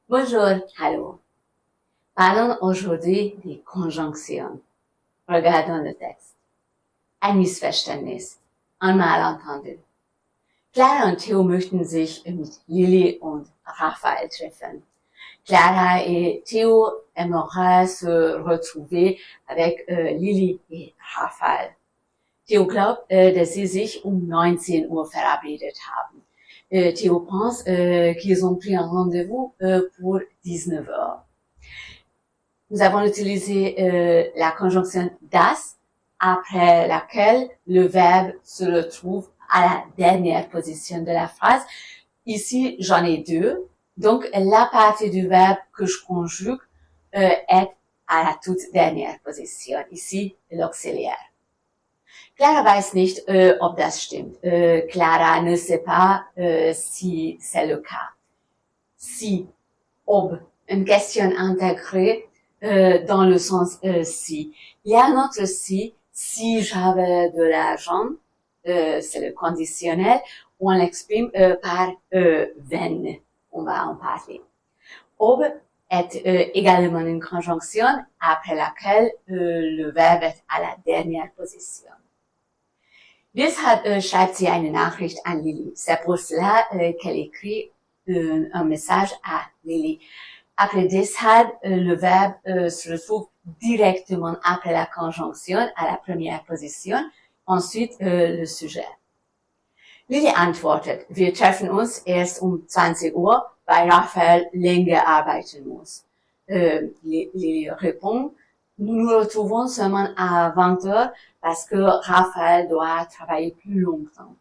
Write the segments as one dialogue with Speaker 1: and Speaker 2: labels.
Speaker 1: Bonjour, hallo. Parlons aujourd'hui des conjonctions. Regardons le texte. Ein Missverständnis. Un malentendu. Clara und Theo möchten sich mit Lily und Raphaël treffen. Clara et Theo aimeraient se retrouver avec Lily et Raphaël. Theo glaubt, dass sie sich 19 Uhr verabredet haben. Theo pense qu'ils ont pris un rendez-vous pour 19 heures. Nous avons utilisé la conjonction das, après laquelle le verbe se retrouve à la dernière position de la phrase. Ici, j'en ai deux. Donc, la partie du verbe que je conjugue est à la toute dernière position. Ici, l'auxiliaire. Clara weiß nicht, ob das stimmt. Clara ne sait pas si c'est le cas. Si, ob, une question intégrée dans le sens si. Il y a un autre si j'avais de l'argent, c'est le conditionnel, on l'exprime par wenn. On va en parler. Ob est également une conjonction après laquelle le verbe est à la dernière position. Deshalb schreibt sie eine Nachricht an Lily. C'est pour cela qu'elle écrit un message à Lily. Après deshalb, le verbe se retrouve directement après la conjonction à la première position. Ensuite, le sujet. Lily antwortet, wir treffen uns erst 20 Uhr, weil Raphaël länger arbeiten muss. Lily répond, nous nous retrouvons seulement à 20 heures parce que Raphaël doit travailler plus longtemps.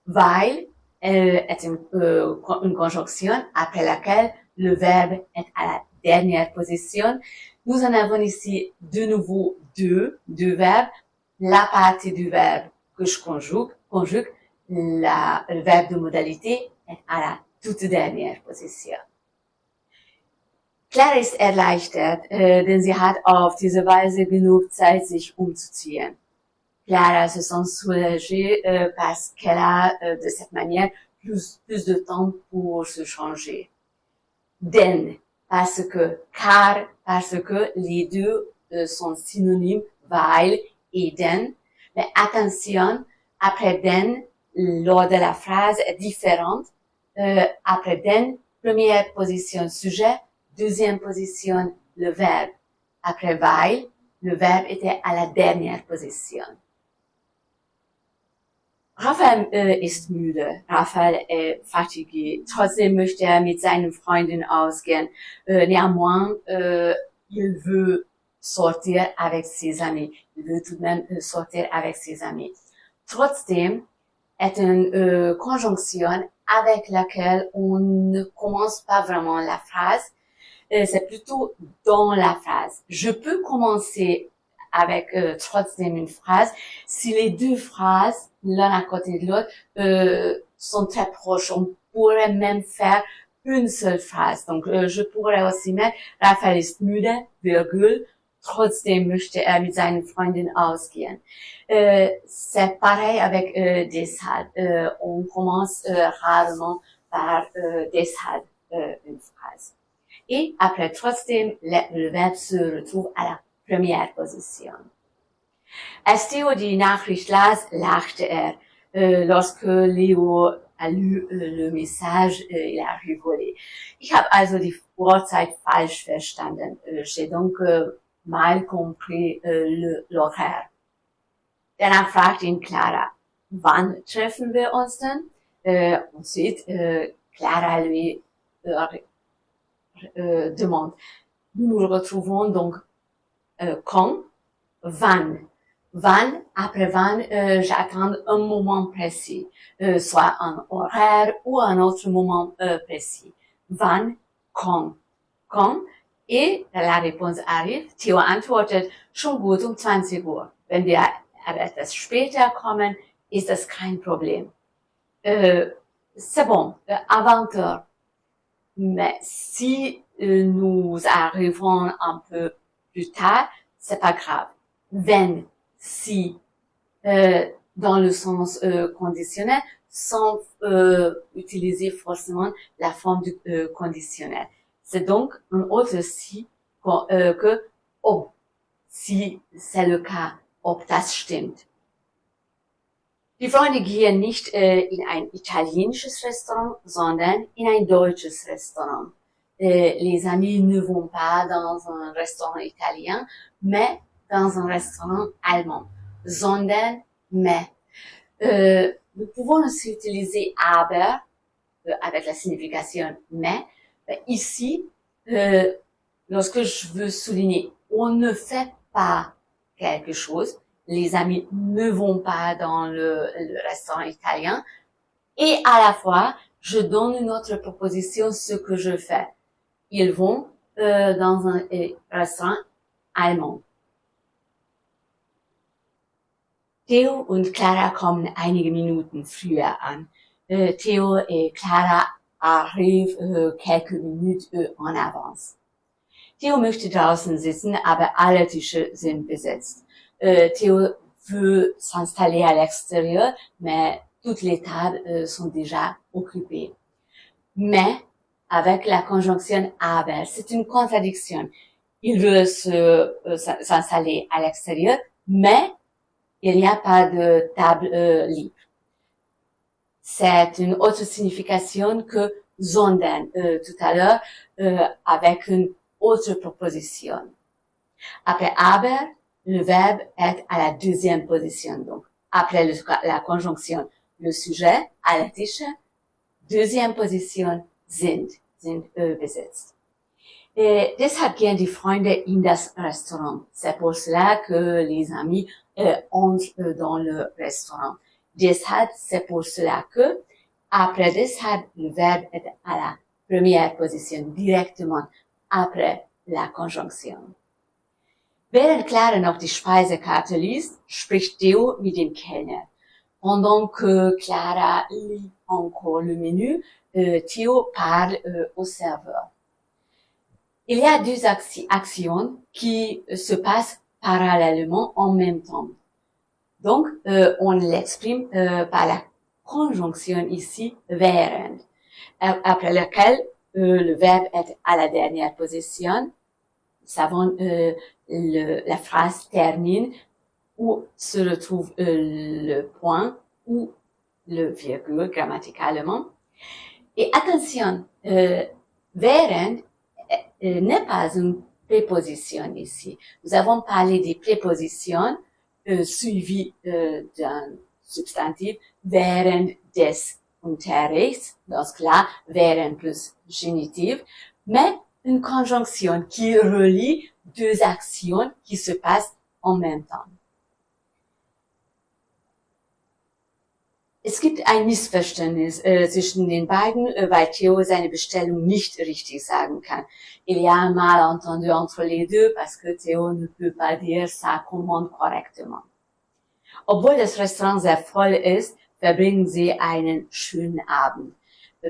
Speaker 1: Weil est une conjonction après laquelle le verbe est à la dernière position. Nous en avons ici de nouveau deux verbes. La partie du verbe que je conjugue, le verbe de modalité est à la toute dernière position. Clara ist erleichtert, denn sie hat auf diese Weise genug Zeit, sich umzuziehen. Clara se sent soulagée parce qu'elle a de cette manière plus de temps pour se changer. Den, parce que, car, parce que les deux sont synonymes, weil et den. Mais attention, après den, lors de la phrase est différente. Après den, première position sujet, deuxième position le verbe. Après weil, le verbe était à la dernière position. Raphaël ist müde. Raphaël est fatigué. Trotzdem möchte er mit seinen Freunden ausgehen. Néanmoins, il veut sortir avec ses amis. Il veut tout de même sortir avec ses amis. Trotzdem est une conjonction avec laquelle on ne commence pas vraiment la phrase. C'est plutôt dans la phrase. Je peux commencer avec trotzdem une phrase si les deux phrases l'un à côté de l'autre sont très proches. On pourrait même faire une seule phrase. Donc je pourrais aussi mettre Raphaël ist müde, virgule, trotzdem möchte er mit seinen Freunden ausgehen. C'est pareil avec deshalb. On commence rarement par deshalb une phrase. Et après trotzdem, le verbe se retrouve à la première position. Als Theo die Nachricht las, lachte er. Lorsque Leo a lu le message, il a rigolé. Ich habe also die Uhrzeit falsch verstanden. J'ai donc mal compris l'horaire. Danach fragt ihn Clara, wann treffen wir uns denn? Ensuite, Clara lui demande, nous nous retrouvons donc quand? Wann? Wann, après wann, j'attends un moment précis, soit un horaire ou un autre moment précis. Wann? Quand? Quand? Et la réponse arrive. Theo antwortet, schon gut 20 Uhr. Wenn wir aber etwas später kommen, ist das kein Problem. C'est bon, à 20 heures. Mais si nous arrivons un peu plus tard, c'est pas grave. Wenn, si, dans le sens conditionnel, sans utiliser forcément la forme du conditionnel. C'est donc un autre si que ob, si c'est le cas, ob das stimmt. Die Freunde gehen nicht in ein italienisches Restaurant, sondern in ein deutsches Restaurant. Les amis ne vont pas dans un restaurant italien, mais dans un restaurant allemand, sondern mais. Nous pouvons aussi utiliser aber avec la signification mais. Ici, lorsque je veux souligner, on ne fait pas quelque chose, les amis ne vont pas dans le restaurant italien, et à la fois, je donne une autre proposition ce que je fais. Ils vont dans un restaurant allemand. Theo und Clara kommen einige Minuten früher an. Theo et Clara arrivent quelques minutes en avance. Theo möchte draußen sitzen, aber alle Tische sind besetzt. Theo veut s'installer à l'extérieur, mais toutes les tables sont déjà occupées. Mais, avec la conjonction aber, c'est une contradiction. Il veut s'installer à l'extérieur, mais il n'y a pas de table libre. C'est une autre signification que sondern tout à l'heure, avec une autre proposition. Après aber, le verbe est à la deuxième position. Donc, après la conjonction, le sujet, alle Tische, deuxième position, sind besetzt. Et deshalb gehen die Freunde in das Restaurant. C'est pour cela que les amis entrent dans le restaurant. Deshalb, c'est pour cela que, après deshalb, le verbe est à la première position, directement après la conjonction. Während Clara noch die Speisekarte liest, spricht Theo mit dem Kellner. Pendant que Clara lit encore le menu, Theo parle au serveur. Il y a deux actions qui se passent parallèlement en même temps. Donc, on l'exprime par la conjonction ici, während, après laquelle le verbe est à la dernière position. Nous savons, la phrase termine où se retrouve le point ou le virgule grammaticalement. Et attention, während n'est pas une préposition ici. Nous avons parlé des prépositions suivies d'un substantif während des Unterrichts, dans ce cas, während plus génitif, mais une conjonction qui relie deux actions qui se passent en même temps. Es gibt ein Missverständnis zwischen den beiden, weil Theo seine Bestellung nicht richtig sagen kann. Il y a un malentendu entre les deux parce que Theo ne peut pas dire sa commande correctement. Obwohl das Restaurant sehr voll ist, verbringen sie einen schönen Abend.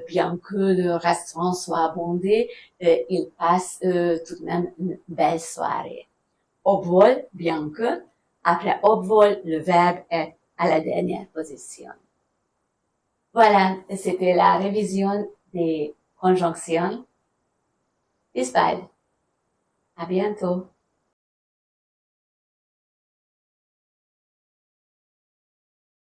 Speaker 1: Bien que le restaurant soit bondé, ils passent tout de même une belle soirée. Obwohl, bien que, après obwohl, le verbe est à la dernière position. Voilà, c'était la révision des conjonctions. Bis bald. À bientôt.